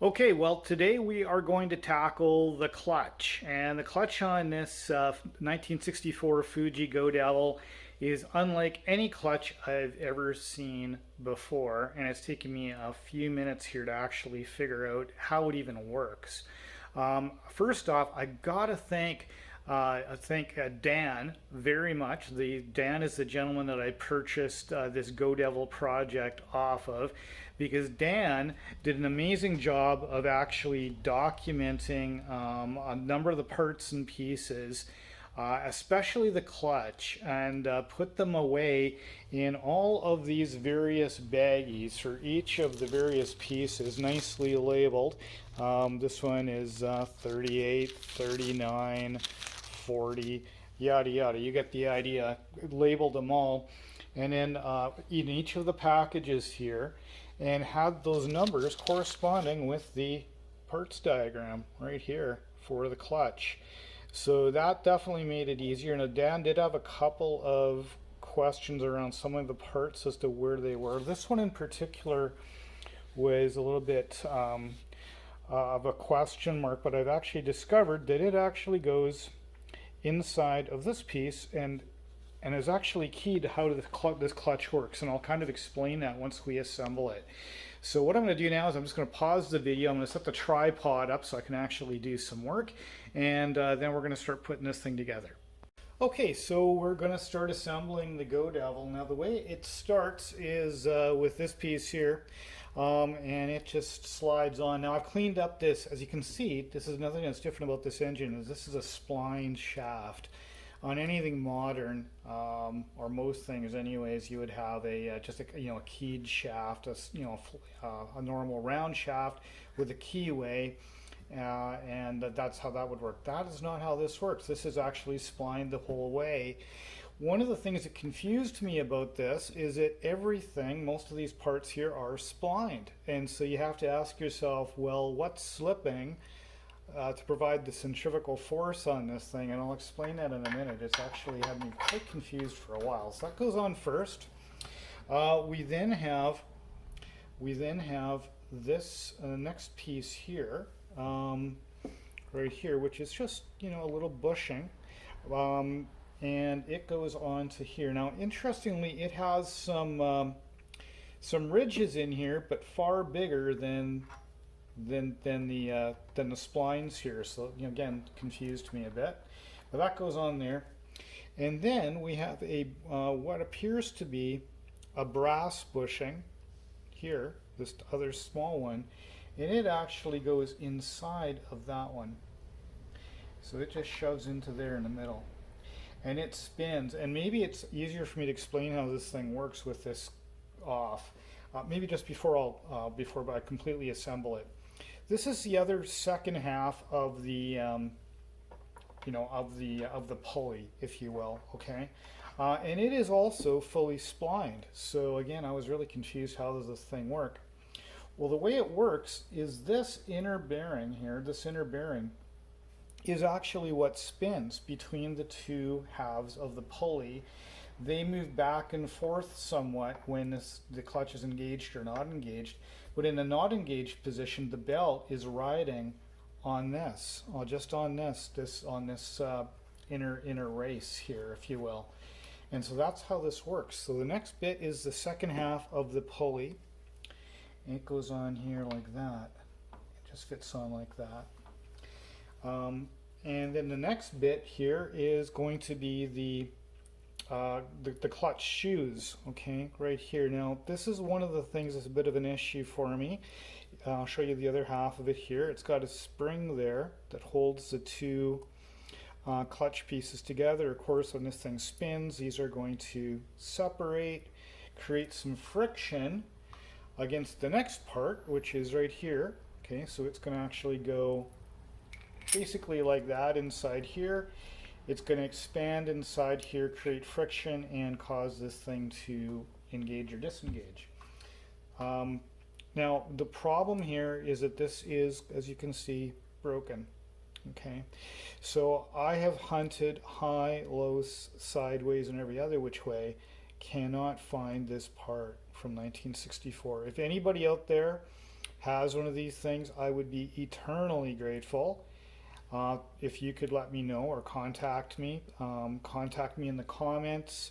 Okay, well, today we are going to tackle the clutch. And the clutch on this 1964 Fuji Go-Devil is unlike any clutch I've ever seen before. And it's taken me a few minutes here to actually figure out how it even works. First off, I gotta thank Dan very much. Dan is the gentleman that I purchased this Go-Devil project off of, because Dan did an amazing job of actually documenting a number of the parts and pieces, especially the clutch, and put them away in all of these various baggies for each of the various pieces, nicely labeled. This one is 38, 39, 40, yada yada. You get the idea. Labeled them all, and then in each of the packages here, and had those numbers corresponding with the parts diagram right here for the clutch. So that definitely made it easier. Now Dan did have a couple of questions around some of the parts as to where they were. This one in particular was a little bit of a question mark, but I've actually discovered that it actually goes inside of this piece and is actually key to how this clutch works, and I'll kind of explain that once we assemble it. So what I'm going to do now is I'm just going to pause the video. I'm going to set the tripod up so I can actually do some work, and then we're going to start putting this thing together. Okay, so we're going to start assembling the Go-Devil. Now the way it starts is with this piece here, and it just slides on. Now I've cleaned up this. As you can see, this is nothing that's different about this engine. Is this is a spline shaft. On anything modern, or most things anyways, you would have a just a keyed shaft, a normal round shaft with a keyway, and that's how that would work. That is not how this works. This is actually splined the whole way. One of the things that confused me about this is that most of these parts here are splined, and so you have to ask yourself, well, what's slipping to provide the centrifugal force on this thing, and I'll explain that in a minute. It's actually had me quite confused for a while. So that goes on first. We then have this next piece here, right here, which is just a little bushing, and it goes on to here. Now, interestingly, it has some ridges in here, but far bigger than the splines here. So again, confused me a bit, but that goes on there. And then we have a what appears to be a brass bushing here, this other small one, and it actually goes inside of that one. So it just shoves into there in the middle, and it spins. And maybe it's easier for me to explain how this thing works with this off. Maybe just before I completely assemble it. This is the other second half of the of the pulley, if you will. Okay, and it is also fully splined. So again, I was really confused. How does this thing work? Well, the way it works is this inner bearing here. This inner bearing is actually what spins between the two halves of the pulley. They move back and forth somewhat when the clutch is engaged or not engaged. But in the not engaged position, the belt is riding on this, just on this inner race here, if you will. And so that's how this works. So the next bit is the second half of the pulley. And it goes on here like that. It just fits on like that. And then the next bit here is going to be the clutch shoes, okay, right here. Now this is one of the things that's a bit of an issue for me. I'll show you the other half of it here. It's got a spring there that holds the two clutch pieces together. Of course, when this thing spins, these are going to separate, create some friction against the next part, which is right here. Okay, so it's going to actually go basically like that inside here. It's going to expand inside here, create friction, and cause this thing to engage or disengage. Now, the problem here is that this is, as you can see, broken. Okay, so I have hunted high, low, sideways, and every other which way, cannot find this part from 1964. If anybody out there has one of these things, I would be eternally grateful. If you could let me know or contact me in the comments,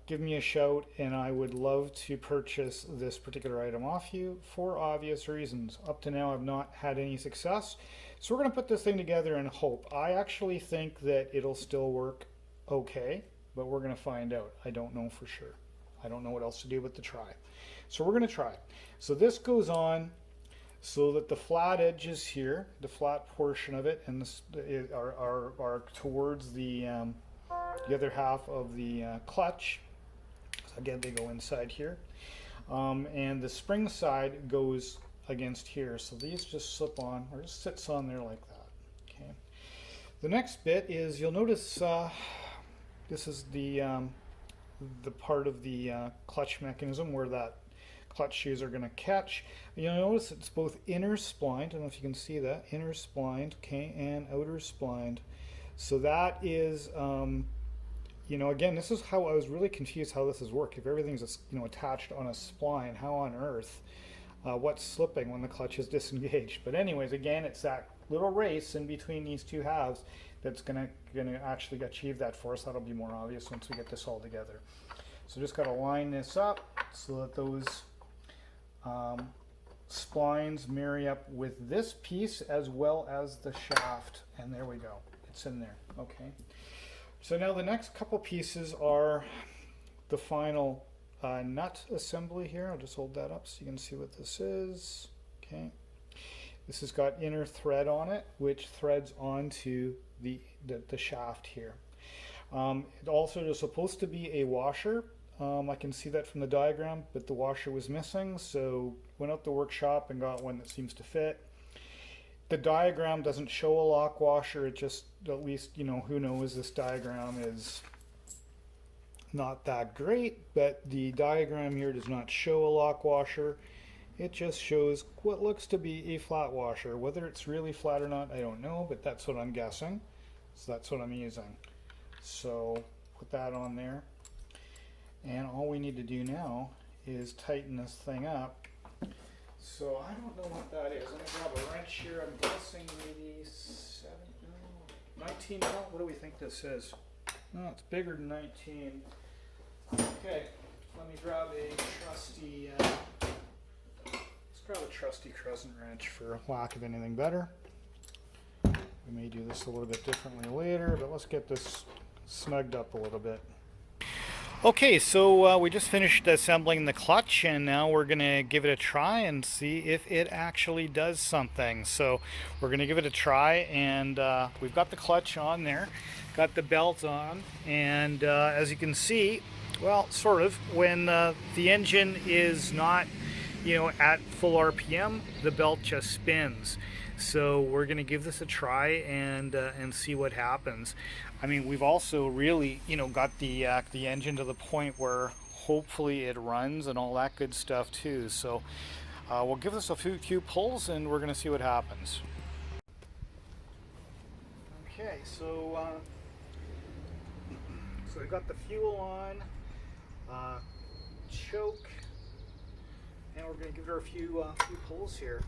give me a shout, and I would love to purchase this particular item off you for obvious reasons. Up to now, I've not had any success. So we're going to put this thing together and hope. I actually think that it'll still work okay, but we're going to find out. I don't know for sure. I don't know what else to do but to try. So we're going to try. So this goes on so that the flat edges here, the flat portion of it, and this are towards the other half of the clutch. So again, they go inside here, and the spring side goes against here. So these just slip on, or just sits on there like that. Okay. The next bit is, you'll notice this is the part of the clutch mechanism where that clutch shoes are going to catch. You'll notice it's both inner splined, I don't know if you can see that, inner splined, okay, and outer splined. So that is, you know, again, this is how I was really confused how this is work. If everything's, you know, attached on a spline, how on earth, what's slipping when the clutch is disengaged? But anyways, again, it's that little race in between these two halves that's gonna actually achieve that for us. That'll be more obvious once we get this all together. So just got to line this up so that those splines marry up with this piece as well as the shaft, and there we go, it's in there. Okay, so now the next couple pieces are the final nut assembly here. I'll just hold that up so you can see what this is. Okay, this has got inner thread on it, which threads onto the shaft here. It also is supposed to be a washer. I can see that from the diagram, but the washer was missing, so went out the workshop and got one that seems to fit. The diagram doesn't show a lock washer. It just, at least, you know, who knows, this diagram is not that great, but the diagram here does not show a lock washer. It just shows what looks to be a flat washer. Whether it's really flat or not, I don't know, but that's what I'm guessing. So that's what I'm using. So put that on there. And all we need to do now is tighten this thing up. So I don't know what that is. I'm going to grab a wrench here. I'm guessing maybe 19 mil. What do we think this is? No, it's bigger than 19. Okay, let me grab a trusty, let's grab a trusty crescent wrench for lack of anything better. We may do this a little bit differently later, but let's get this snugged up a little bit. Okay, so we just finished assembling the clutch, and now we're going to give it a try and see if it actually does something. So we're going to give it a try, and we've got the clutch on there, got the belt on, and as you can see, well, sort of, when the engine is not, you know, at full RPM, the belt just spins. So we're going to give this a try and see what happens. I mean, we've also really, you know, got the engine to the point where hopefully it runs and all that good stuff too. So we'll give this a few pulls and we're going to see what happens. Okay, so we've got the fuel on, choke, and we're going to give her a few pulls here.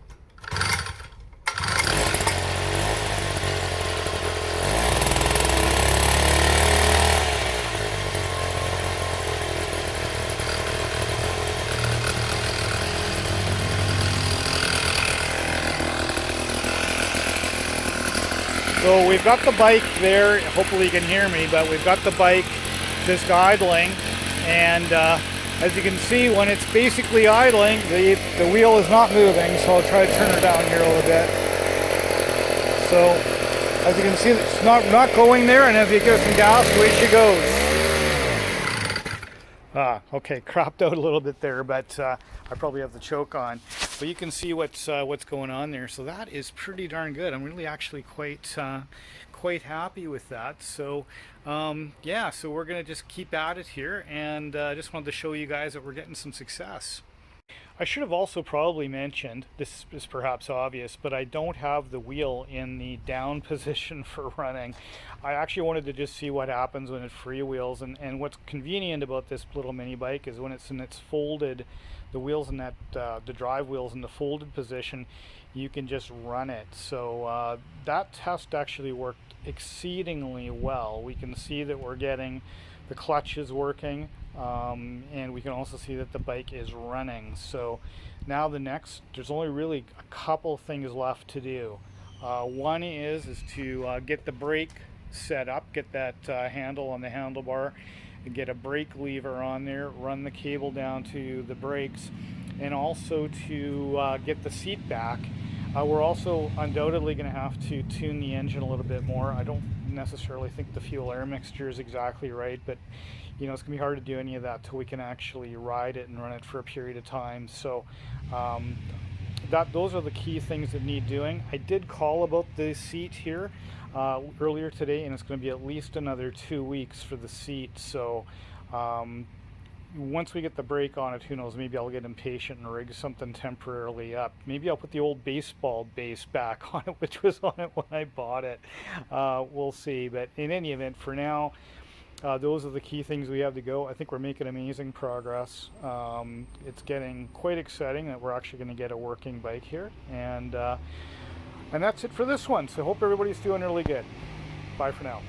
So we've got the bike there, hopefully you can hear me, but we've got the bike just idling, and as you can see, when it's basically idling, the wheel is not moving, so I'll try to turn her down here a little bit. So as you can see, it's not going there, and as you give some gas, away she goes. Okay, cropped out a little bit there, but I probably have the choke on. But you can see what's going on there. So that is pretty darn good. I'm really actually quite happy with that. So yeah, so we're gonna just keep at it here, and just wanted to show you guys that we're getting some success. I should have also probably mentioned, this is perhaps obvious, but I don't have the wheel in the down position for running. I actually wanted to just see what happens when it freewheels, and what's convenient about this little mini bike is when it's in its folded, the wheels in that, the drive wheels in the folded position, you can just run it. So that test actually worked exceedingly well. We can see that we're getting the clutch is working, and we can also see that the bike is running. So now there's only really a couple things left to do. One is to get the brake set up, get that handle on the handlebar, and get a brake lever on there, run the cable down to the brakes, and also to get the seat back. We're also undoubtedly going to have to tune the engine a little bit more. I don't necessarily think the fuel air mixture is exactly right, but it's going to be hard to do any of that till we can actually ride it and run it for a period of time. So those are the key things that need doing. I did call about the seat here earlier today, and it's going to be at least another 2 weeks for the seat. So once we get the brake on it, who knows, maybe I'll get impatient and rig something temporarily up. Maybe I'll put the old baseball base back on it, which was on it when I bought it. We'll see. But in any event, for now, those are the key things we have to go. I think we're making amazing progress. It's getting quite exciting that we're actually going to get a working bike here. And that's it for this one. So I hope everybody's doing really good. Bye for now.